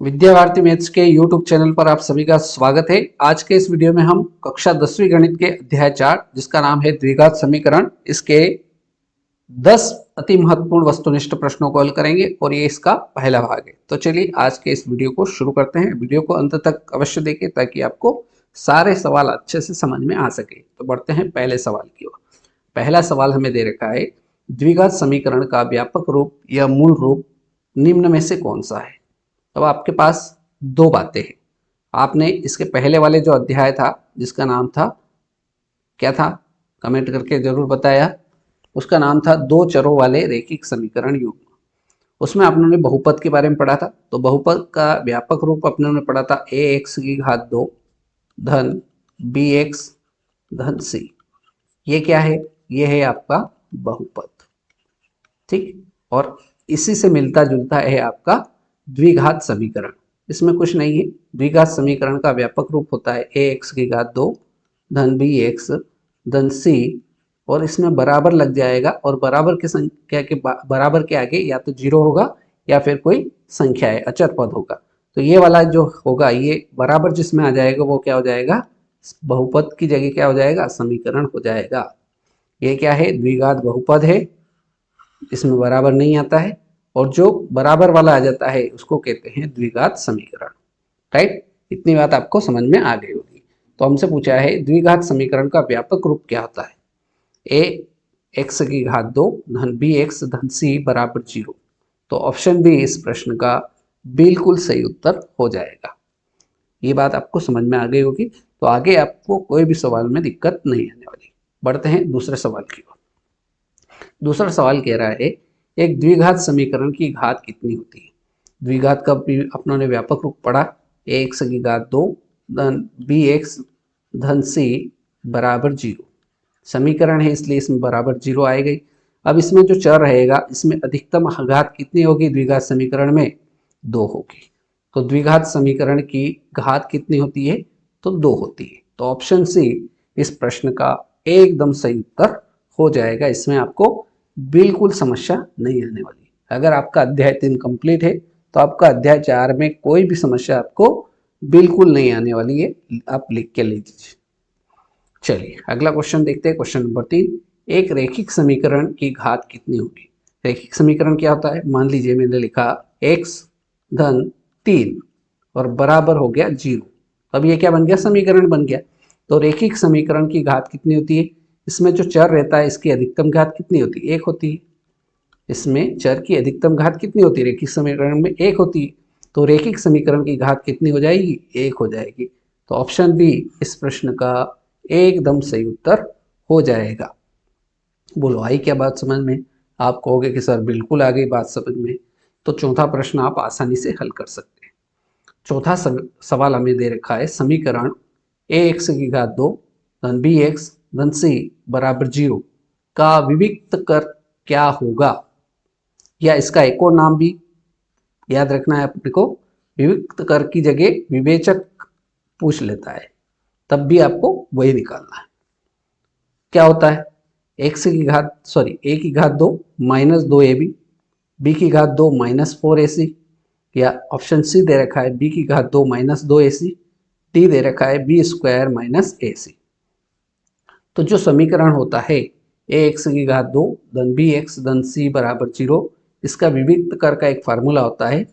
Vidya Bharati maths के YouTube channel पर आप सभी का स्वागत है। आज के इस वीडियो में हम कक्षा 10वीं गणित के अध्याय 4 जिसका नाम है द्विघात समीकरण, इसके 10 अति महत्वपूर्ण वस्तुनिष्ठ प्रश्नों को हल करेंगे और ये इसका पहला भाग है। तो चलिए आज के इस वीडियो को शुरू करते हैं। वीडियो को अंत तक अवश्य देखें ताकि आपको सारे सवाल अच्छे से समझ में आ सके। तो बढ़ते हैं पहले सवाल की ओर। पहला सवाल हमें दे रखा है, द्विघात समीकरण का व्यापक रूप या मूल रूप निम्न में से कौन सा है। अब आपके पास दो बातें हैं। आपने इसके पहले वाले जो अध्याय था जिसका नाम था, क्या था, कमेंट करके जरूर बताया। उसका नाम था दो चरों वाले रैखिक समीकरण युग्म। उसमें आपने बहुपद के बारे में पढ़ा था। तो बहुपद का व्यापक रूप आपने पढ़ा था ax की घात 2 धन bx धन c। ये क्या है? ये है आपका बहुपद, ठीक। और इसी से मिलता जुलता है आपका द्विघात समीकरण। इसमें कुछ नहीं है। द्विघात समीकरण का व्यापक रूप होता है ax की घात 2 धन bx धन c, और इसमें बराबर लग जाएगा और बराबर के संख्या के बराबर के आगे या तो 0 होगा या फिर कोई संख्या है, अचर पद होगा। तो ये वाला जो होगा, ये बराबर जिसमें आ जाएगा वो क्या हो जाएगा? बहुपद की जगह क्या हो जाएगा? समीकरण हो जाएगा। ये क्या है? द्विघात बहुपद है, इसमें बराबर नहीं आता है, और जो बराबर वाला आ जाता है उसको कहते हैं द्विघात समीकरण। राइट, इतनी बात आपको समझ में आ गई होगी। तो हमसे पूछा है द्विघात समीकरण का व्यापक रूप क्या होता है? ए एक्स की घात 2 धन बी एक्स धन सी बराबर 0। तो ऑप्शन बी इस प्रश्न का बिल्कुल सही उत्तर हो जाएगा। ये बात आपको समझ में आ गई होगी। तो आगे आपको कोई भी सवाल में दिक्कत नहीं आने वाली। बढ़ते हैं दूसरे सवाल की ओर। दूसरा सवाल कह रहा है, एक द्विघात समीकरण की घात कितनी होती है? द्विघात का भी अपनों व्यापक रूप पढ़ा, एक्स की घात 2 धन बी एक्स धन सी बराबर 0। समीकरण है इसलिए इसमें बराबर 0 आएगी। अब इसमें जो चर रहेगा, इसमें अधिकतम घात कितनी होगी? द्विघात समीकरण में 2 होगी। तो द्विघात समीकरण की घात कितनी होती है? तो 2 होती है। तो ऑप्शन सी इस प्रश्न का एकदम सही उत्तर हो जाएगा। इसमें आपको बिल्कुल समस्या नहीं आने वाली। अगर आपका अध्याय 3 कंप्लीट है तो आपका अध्याय 4 में कोई भी समस्या आपको बिल्कुल नहीं आने वाली है। आप लिख के लीजिए। चलिए अगला क्वेश्चन देखते हैं। क्वेश्चन नंबर 3, एक रैखिक समीकरण की घात कितनी होगी? रैखिक समीकरण क्या होता है? मान लीजिए मैंने लिखा x धन 3 और बराबर हो गया 0। अब ये क्या बन गया? समीकरण बन गया। तो रैखिक समीकरण की घात कितनी होती है? इसमें जो चर रहता है इसकी अधिकतम घात कितनी होती है? 1 होती है। इसमें चर की अधिकतम घात कितनी होती है? रैखिक समीकरण में 1 होती है। तो रैखिक समीकरण की घात कितनी हो जाएगी? 1 हो जाएगी। तो ऑप्शन बी इस प्रश्न का एकदम सही उत्तर हो जाएगा। बोलो आई क्या बात समझ में? आप कहोगे कि सर बिल्कुल आ गई बात समझ में। तो चौथा प्रश्न आप आसानी से हल कर सकते हैं। चौथा सवाल हमें दे रखा है, समीकरण ए एक्स की घात 2 धन बी एक्स धन सी बराबर 0 का विविक्त कर क्या होगा? या इसका एक और नाम भी याद रखना है अपने को। विविक्त कर की जगह विवेचक पूछ लेता है, तब भी आपको वही निकालना है। क्या होता है? एक्स की घात ए की घात 2 माइनस 2 ए बी, बी की घात 2 माइनस 4 ए सी, या ऑप्शन सी दे रखा है बी की घात 2 माइनस 2 ए सी, डी दे रखा है बी स्क्वायर माइनस ए सी। तो जो समीकरण होता है ए एक्स की घात 2 धन बी एक्स धन सी बराबर 0, इसका विविक्त कर का एक फार्मूला होता है,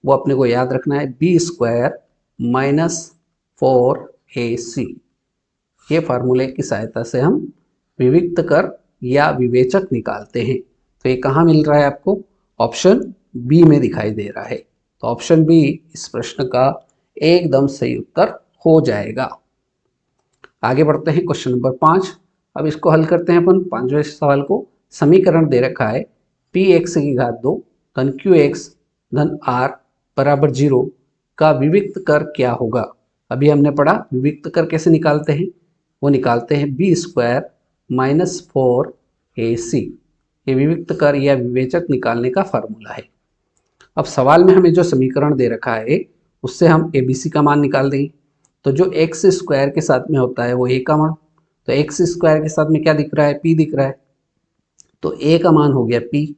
वो अपने को याद रखना है, बी स्क्वायर माइनस 4ac। ये फार्मूले की सहायता से हम विविक्त कर या विवेचक निकालते हैं। तो ये कहाँ मिल रहा है आपको? ऑप्शन बी में दिखाई दे रहा है। तो ऑप्शन बी इस प्रश्न का एकदम सही उत्तर हो जाएगा। आगे बढ़ते हैं क्वेश्चन नंबर 5। अब इसको हल करते हैं अपन। पांचवें सवाल को, समीकरण दे रखा है पी एक्स की घात 2 धन क्यू एक्स धन आर बराबर 0 का विविक्त कर क्या होगा? अभी हमने पढ़ा विविक्त कर कैसे निकालते हैं। वो निकालते हैं बी स्क्वायर माइनस 4ac। ये विविक्त कर या विवेचक निकालने का फार्मूला है। अब सवाल में हमें जो समीकरण दे रखा है उससे हम एबीसी का मान निकाल देंगे। तो जो एक्स स्क्वायर के साथ में होता है वो ए का मान, तो एक्स स्क्वायर के साथ में क्या दिख रहा है? पी दिख रहा है। तो ए का मान हो गया पी।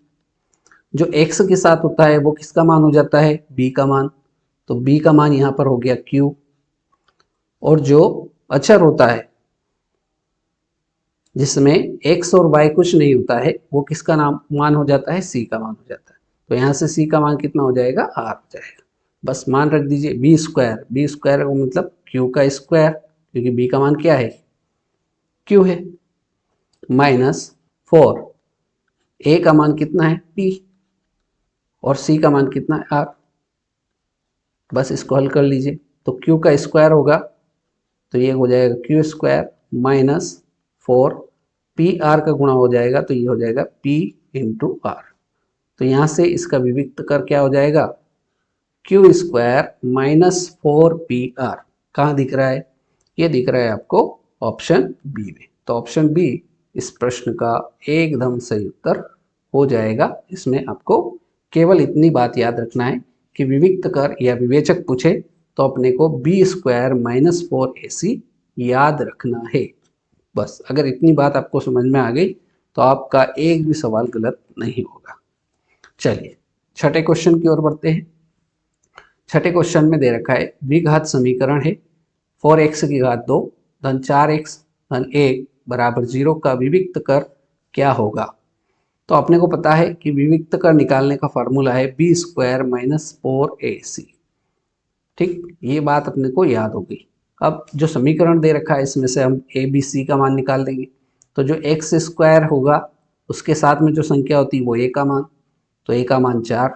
जो एक्स के साथ होता है वो किसका मान हो जाता है? बी का मान। तो b का मान यहाँ पर हो गया q, और जो अचर होता है जिसमें x और y कुछ नहीं होता है वो किसका मान हो जाता है, c का मान हो जाता है। तो यहाँ से c का मान कितना हो जाएगा, r हो जाएगा। बस मान रख दीजिए b स्क्वायर, b स्क्वायर का मतलब q का स्क्वायर, क्योंकि b का मान क्या है, q है, माइनस 4, a का मान कितना है p, और c का मान कितना है r। बस इसको हल कर लीजिए, तो q का स्क्वायर होगा तो ये हो जाएगा q square minus 4, P R का गुणा हो जाएगा तो ये हो जाएगा p इंटू आर। तो यहाँ से इसका विविक्त कर क्या हो जाएगा, q स्क्वायर माइनस 4pr। कहाँ दिख रहा है, ये दिख रहा है आपको ऑप्शन बी में। तो ऑप्शन बी इस प्रश्न का एकदम सही उत्तर हो जाएगा। इसमें आपको केवल इतनी बात याद रखना है कि विविक्त कर या विवेचक पूछे तो अपने को बी स्क्वायर माइनस 4ac याद रखना है। बस अगर इतनी बात आपको समझ में आ गई तो आपका एक भी सवाल गलत नहीं होगा। चलिए छठे क्वेश्चन की ओर बढ़ते हैं। छठे क्वेश्चन में दे रखा है द्विघात समीकरण है 4x की घात 2 धन 4x धन 1 बराबर 0 का विविक्त कर क्या होगा। तो अपने को पता है कि विविक्त कर निकालने का फॉर्मूला है बी स्क्वायर माइनस 4ac। ठीक, ये बात अपने को याद होगी। अब जो समीकरण दे रखा है इसमें से हम ए बी सी का मान निकाल देंगे। तो जो एक्स स्क्वायर होगा उसके साथ में जो संख्या होती है वो ए का मान, तो ए का मान 4,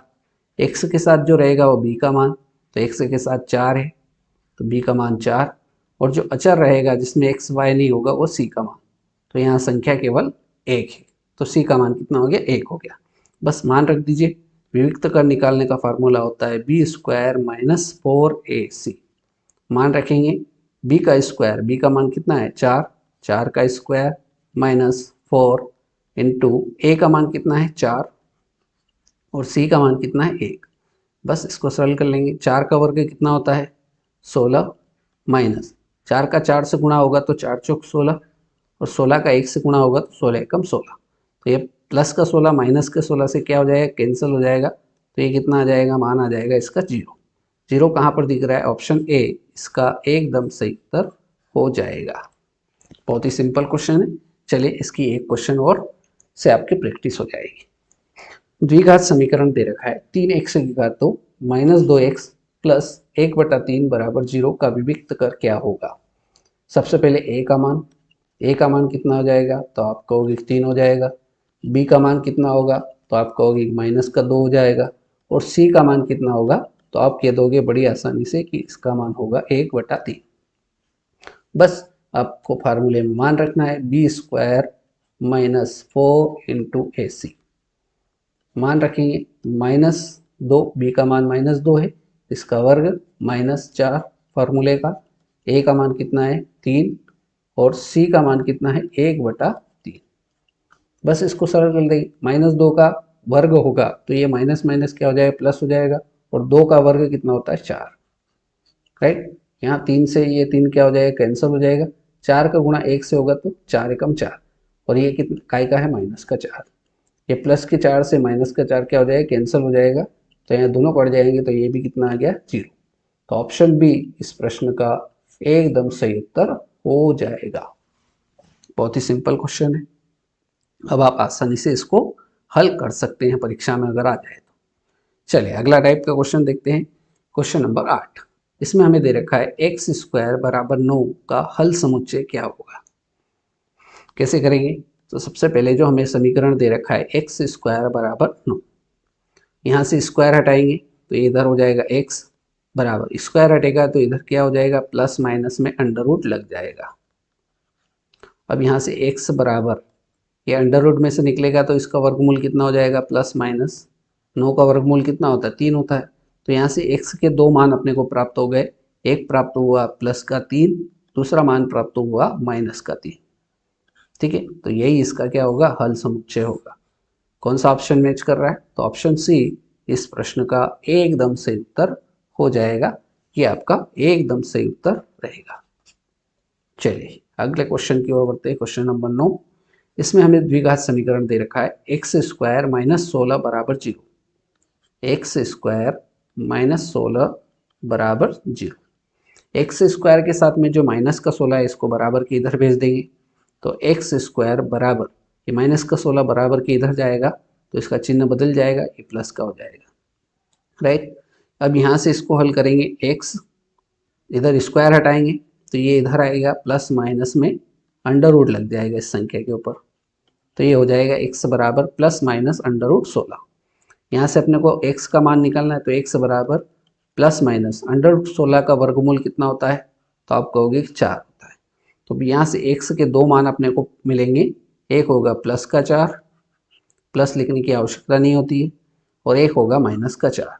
एक्स के साथ जो रहेगा वो बी का मान, तो एक्स के साथ 4 है तो बी का मान 4, और जो अचर रहेगा जिसमें एक्स वाई नहीं होगा वो सी का मान, तो यहाँ संख्या केवल 1 है तो सी का मान कितना हो गया, 1 हो गया। बस मान रख दीजिए, विविक्त कर निकालने का फार्मूला होता है बी स्क्वायर माइनस 4ac। मान रखेंगे b का स्क्वायर, b का मान कितना है 4, 4 का स्क्वायर माइनस 4 इंटू ए का मान कितना है 4 और c का मान कितना है 1। बस इसको सरल कर लेंगे, 4 का वर्ग कितना होता है 16, माइनस 4 का 4 से गुणा होगा तो 4 चौक 16, और 16 का 1 से गुणा होगा तो 16 एकम 16। तो ये प्लस का 16 माइनस के 16 से क्या हो जाएगा, कैंसिल हो जाएगा, तो ये कितना आ जाएगा, मान आ जाएगा इसका 0। 0 कहाँ पर दिख रहा है, ऑप्शन ए इसका एकदम सही उत्तर हो जाएगा। बहुत ही सिंपल क्वेश्चन है। चलिए इसकी एक क्वेश्चन और से आपकी प्रैक्टिस हो जाएगी। द्विघात समीकरण दे रखा है 3x की घात 2 माइनस 2x प्लस 1/3 बराबर 0 का विविक्त कर क्या होगा। सबसे पहले a का मान कितना हो जाएगा, तो आप कहोगे 3 हो जाएगा। b का मान कितना होगा, तो आप कहोगे माइनस का 2 हो जाएगा। और c का मान कितना होगा, तो आप कह दोगे बड़ी आसानी से कि इसका मान होगा 1/3। बस आपको फार्मूले में मान रखना है बी स्क्वायर माइनस 4 इंटू ए सी। मान रखेंगे माइनस 2, बी का मान माइनस 2 है, इसका वर्ग माइनस 4 फार्मूले का, ए का मान कितना है 3 और सी का मान कितना है 1/3। बस इसको सरल कर देंगे, माइनस 2 का वर्ग होगा तो ये माइनस माइनस क्या हो जाएगा, प्लस हो जाएगा, और 2 का वर्ग कितना होता है 4, राइट। यहाँ 3 से ये 3 क्या हो जाएगा, कैंसिल हो जाएगा। 4 का गुणा 1 से होगा तो 4 एकम 4, और ये कितना काय का है, माइनस का 4। ये प्लस के 4 से माइनस का 4 क्या हो जाएगा, कैंसिल हो जाएगा, तो यहाँ दोनों कट जाएंगे तो ये भी कितना आ गया 0। तो ऑप्शन बी इस प्रश्न का एकदम सही उत्तर हो जाएगा। बहुत ही सिंपल क्वेश्चन है। अब आप आसानी से इसको हल कर सकते हैं परीक्षा में अगर आ जाए तो। चलिए अगला टाइप का क्वेश्चन देखते हैं। क्वेश्चन नंबर 8, इसमें हमें दे रखा है एक्स स्क्वायर बराबर 9 का हल समुच्चय क्या होगा। कैसे करेंगे, तो सबसे पहले जो हमें समीकरण दे रखा है एक्स स्क्वायर बराबर 9, यहाँ से स्क्वायर हटाएंगे तो इधर हो जाएगा एक्स बराबर, स्क्वायर हटेगा तो इधर क्या हो जाएगा, प्लस माइनस में अंडर रूट लग जाएगा। अब यहाँ से एक्स बराबर, ये अंडर रूट में से निकलेगा तो इसका वर्गमूल कितना हो जाएगा, प्लस माइनस 9 का वर्गमूल कितना होता है 3 होता है। तो यहाँ से x के 2 मान अपने को प्राप्त हो गए, एक प्राप्त हुआ प्लस का 3, दूसरा मान प्राप्त हुआ माइनस का 3। ठीक है, तो यही इसका क्या होगा, हल समुच्चय होगा। कौन सा ऑप्शन मैच कर रहा है, तो ऑप्शन सी इस प्रश्न का एकदम सही उत्तर हो जाएगा। ये आपका एकदम सही उत्तर रहेगा। चलिए अगले क्वेश्चन की ओर बढ़ते हैं। क्वेश्चन नंबर 9, इसमें हमें द्विघात समीकरण दे रखा है एक्स स्क्वायर माइनस 16 बराबर 0। एक्स स्क्वायर माइनस 16 बराबर 0। एक्स स्क्वायर के साथ में जो माइनस का 16 है इसको बराबर के इधर भेज देंगे, तो एक्स स्क्वायर बराबर ये माइनस का 16 बराबर के इधर जाएगा तो इसका चिन्ह बदल जाएगा, ये प्लस का हो जाएगा, राइट। अब यहाँ से इसको हल करेंगे, एक्स इधर स्क्वायर हटाएंगे तो ये इधर आएगा, प्लस माइनस में अंडर रूट लग जाएगा इस संख्या के ऊपर, तो ये हो जाएगा एक्स बराबर प्लस माइनस अंडर रूट 16। यहाँ से अपने को एक्स का मान निकालना है, तो एक्स बराबर प्लस माइनस अंडर रूट 16 का वर्गमूल कितना होता है, तो आप कहोगे 4 होता है। तो यहाँ से एक्स के दो मान अपने को मिलेंगे, एक होगा प्लस का 4, प्लस लिखने की आवश्यकता नहीं होती है, और एक होगा माइनस का 4।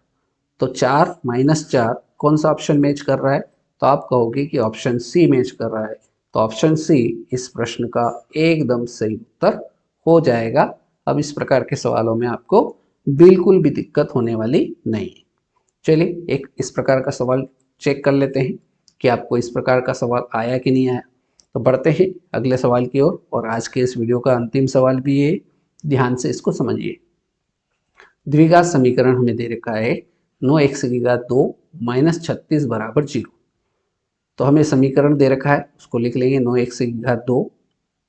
तो 4 माइनस 4 कौन सा ऑप्शन मैच कर रहा है, तो आप कहोगे कि ऑप्शन सी मैच कर रहा है। तो ऑप्शन सी इस प्रश्न का एकदम सही उत्तर हो जाएगा। अब इस प्रकार के सवालों में आपको बिल्कुल भी दिक्कत होने वाली नहीं है। चलिए एक इस प्रकार का सवाल चेक कर लेते हैं कि आपको इस प्रकार का सवाल आया कि नहीं आया। तो बढ़ते हैं अगले सवाल की ओर, और आज के इस वीडियो का अंतिम सवाल भी है, ध्यान से इसको समझिए। द्विघात समीकरण हमें दे रखा है 9x की घात 2 माइनस 36 बराबर 0। तो हमें समीकरण दे रखा है, उसको लिख लेंगे 9x की घात 2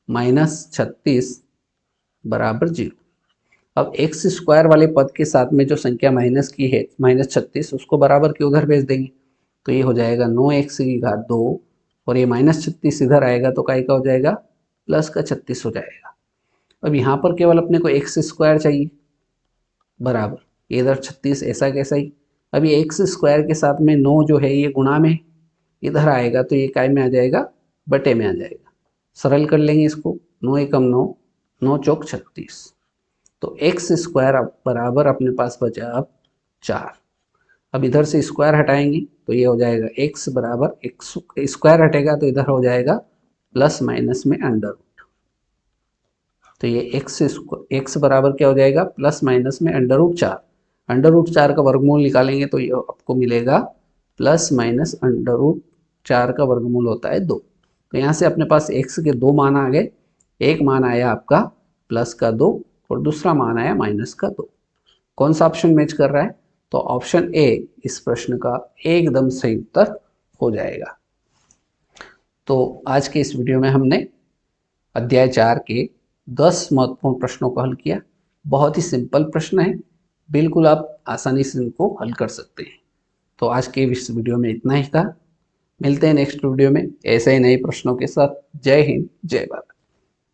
माइनस 36 बराबर 0। अब एक्स स्क्वायर वाले पद के साथ में जो संख्या माइनस की है माइनस 36, उसको बराबर के उधर भेज देंगे, तो ये हो जाएगा 9x की घात 2 और ये माइनस 36 इधर आएगा तो काय का हो जाएगा, प्लस का 36 हो जाएगा। अब यहाँ पर केवल अपने को एक्स स्क्वायर चाहिए बराबर इधर 36 ऐसा कैसा ही। अब ये एक्स स्क्वायर के साथ में 9 जो है ये गुणा में इधर आएगा तो ये काय में आ जाएगा, बटे में आ जाएगा। सरल कर लेंगे इसको, 9 एकम 9, 9 चौक 36, तो एक्स स्क्वायर बराबर अपने पास बचा अब 4। अब इधर से स्क्वायर हटाएंगे तो ये हो जाएगा एक्स बराबर, एक्स स्क्वायर हटेगा तो इधर हो जाएगा प्लस माइनस में अंडर रूट, तो ये एक्स बराबर क्या हो जाएगा, प्लस माइनस में अंडर रूट 4। अंडर रूट 4 का वर्गमूल निकालेंगे तो ये आपको मिलेगा प्लस माइनस अंडर रूट 4 का वर्गमूल होता है 2। तो यहाँ से अपने पास एक्स के दो मान आ गए, एक मान आया आपका प्लस का 2 और दूसरा मान आया माइनस का 2। कौन सा ऑप्शन मैच कर रहा है, तो ऑप्शन ए इस प्रश्न का एकदम सही उत्तर हो जाएगा। तो आज के इस वीडियो में हमने अध्याय 4 के 10 महत्वपूर्ण प्रश्नों को हल किया। बहुत ही सिंपल प्रश्न है, बिल्कुल आप आसानी से इनको हल कर सकते हैं। तो आज के इस वीडियो में इतना ही था, मिलते हैं नेक्स्ट वीडियो में ऐसे ही नए प्रश्नों के साथ। जय हिंद, जय भारत।